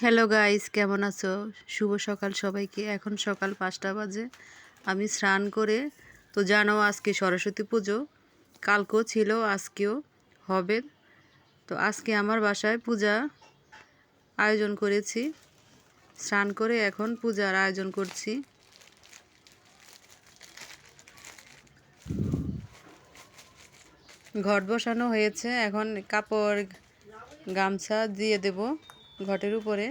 Hello guys, কেমন আছো? শুভ সকাল সবাইকে। এখন সকাল 5টা বাজে। আমি স্নান করে তো জানো আজকে সরস্বতী পুজো, কালকেও ছিল, আজকেও হবে। তো আজকে আমার বাসায় পূজা আয়োজন করেছি। স্নান করে এখন পূজার আয়োজন করছি। ঘট বসানো হয়েছে, এখন কাপড় গামছা দিয়ে দেব ঘটের উপরে।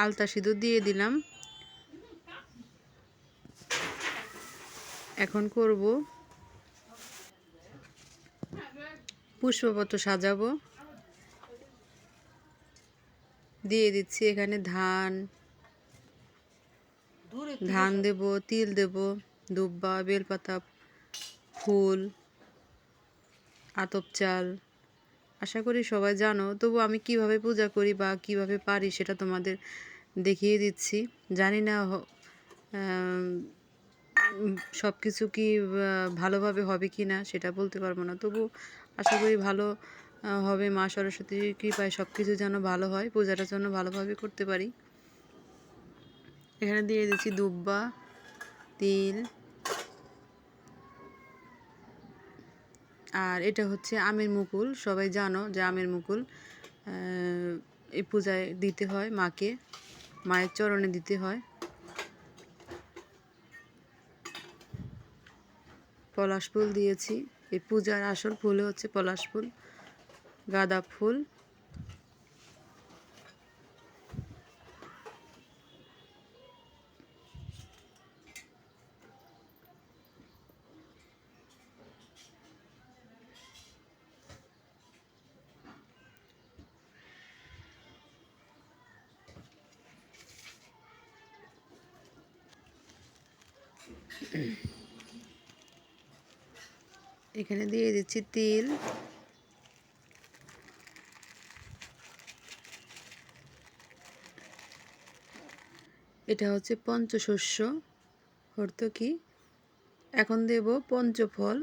আলতা সিঁদুর দিয়ে দিলাম। এখন করব পুষ্পপত্র সাজাবো। দিয়ে দিচ্ছি এখানে ধান দেব, তিল দেব, দুব্বা, বেলপাতা, ফুল, আতপ চাল। আশা করি সবাই জানো, তবু আমি কিভাবে পূজা করি বা কিভাবে পারি সেটা তোমাদের দেখিয়ে দিচ্ছি। জানি না সব কিছু কি ভালোভাবে হবে কি না সেটা বলতে পারবো না, তবু আশা করি ভালো হবে। মা সরস্বতীর কৃপায় সব কিছু যেন ভালো হয়, পূজাটা যেন ভালোভাবে করতে পারি। এখানে দিয়ে দিচ্ছি দুব্বা, তিল, আর এটা হচ্ছে আমের মুকুল। সবাই জানো যে আমের মুকুল এই পূজায় দিতে হয়, মাকে, মায়ের চরণে দিতে হয়। পলাশ ফুল দিয়েছি। এই পূজার আসল ফুল হচ্ছে পলাশ ফুল, গাঁদা ফুল। এখানে দিয়ে দিচ্ছি তিল, এটা হচ্ছে পঞ্চশস্য হর্তকি। এখন দেব পঞ্চফল।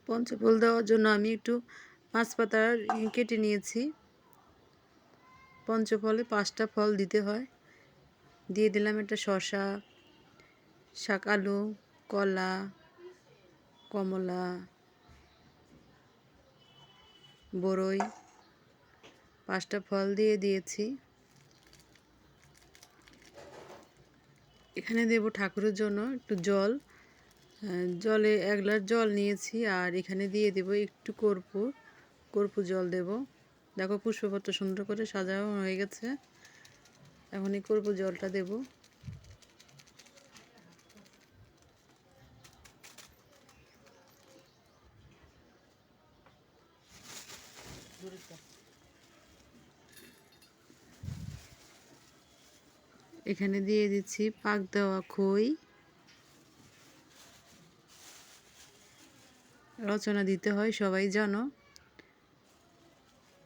পঞ্চফল দেওয়ার জন্য আমি একটু 5 পাতা কেটে নিয়েছি। পঞ্চফলে 5টা ফল দিতে হয়। দিয়ে দিলাম একটা শসা, শাকালু, কলা, কমলা, বরই, 5টা ফল দিয়ে দিয়েছি। এখানে দেব ঠাকুরের জন্য একটু জল। জলে 1 গ্লাস জল নিয়েছি, আর এখানে দিয়ে দেব একটু কর্পূর জল দেব। দেখো পুষ্পপত্র সুন্দর করে সাজানো হয়ে গেছে। এখন এই কর্পূর জলটা দেব। এখানে দিয়ে দিচ্ছি পাক দেওয়া খই। রচনা দিতে হয়, সবাই জানো।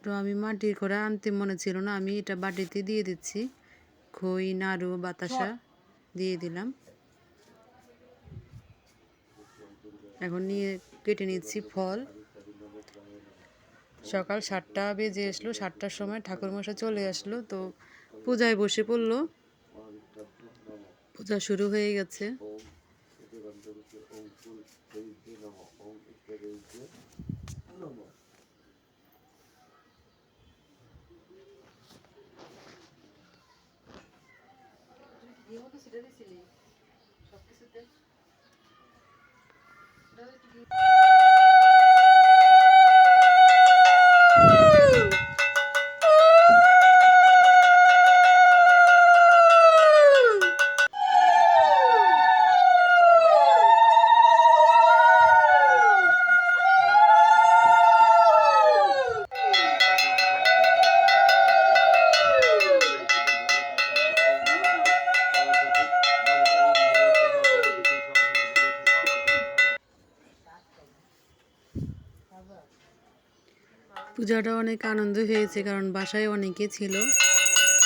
তো আমি মাটির কড়া আনতে মনে ছিল না, আমি এটা বাটিতে দিয়ে দিচ্ছি। খই, নাড়ু, বাতাসা দিয়ে দিলাম। এখন নিয়ে কেটে নিচ্ছি ফল। সকাল 7টা বেজে আসলো, 7টার সময় ঠাকুরমশাই চলে আসলো। তো পূজায় বসে পড়লো, পূজা শুরু হয়ে গেছে। পূজাটা অনেক আনন্দ হয়েছে, কারণ বাসায় অনেকে ছিল।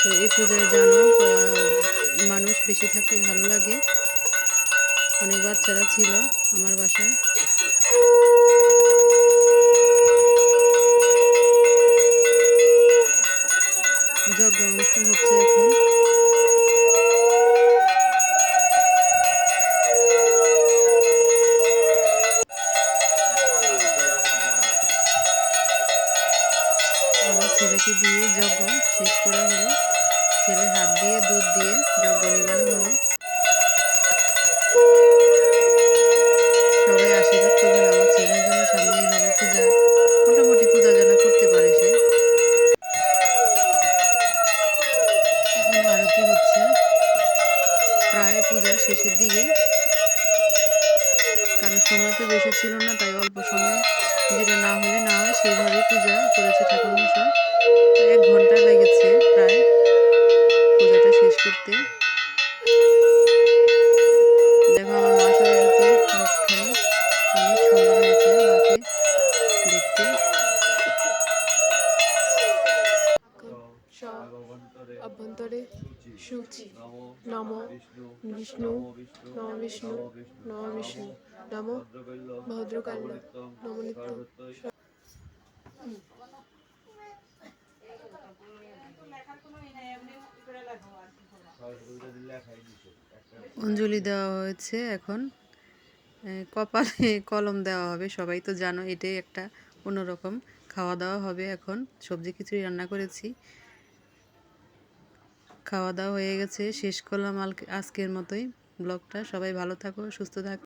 তো এই পূজায় জানো মানুষ বেশি থাকতে ভালো লাগে। অনেক বাচ্চারা ছিল আমার বাসায়। যজ্ঞ অনুষ্ঠান হচ্ছে এখন। আমার ছেলেকে দিয়ে যজ্ঞ শেষ করা হলো। ছেলে হাত দিয়ে দুধ দিয়ে যজ্ঞ নিবানো হলো। সবাই আশীর্বাদ করবেন আমার ছেলের জন্য, সামনে এইভাবে পূজা, মোটামুটি পূজা যেন করতে পারে সে। এখন আরতি হচ্ছে, প্রায় পূজার শেষের দিকে, কারণ সময় তো বেশি ছিল না, তাই অল্প সময় যেটা না হলে না হয় সেইভাবে পূজা করেছে ঠাকুরমশাই। 1 ঘন্টা লেগেছে প্রায় পূজাটা শেষ করতে। দেখো আমার মা সরস্বতীর মুখখানি অনেক সুন্দর হয়েছে মাকে দেখতে। অভ্যন্তরে শুচি নম বিষ্ণু নম বিষ্ণু নম বিষ্ণু নম ভদ্রকাল্য নম নিত্য। অঞ্জলি দেওয়া হয়েছে এখন। কপালে কলম দেওয়া হবে, সবাই তো জানো এটাই একটা অন্যরকম। খাওয়া দাওয়া হবে এখন, সবজি খিচুড়ি রান্না করেছি। খাওয়া দাওয়া হয়ে গেছে, শেষ করলাম আজকের মতোই ব্লগটা। সবাই ভালো থাকো, সুস্থ থাকো।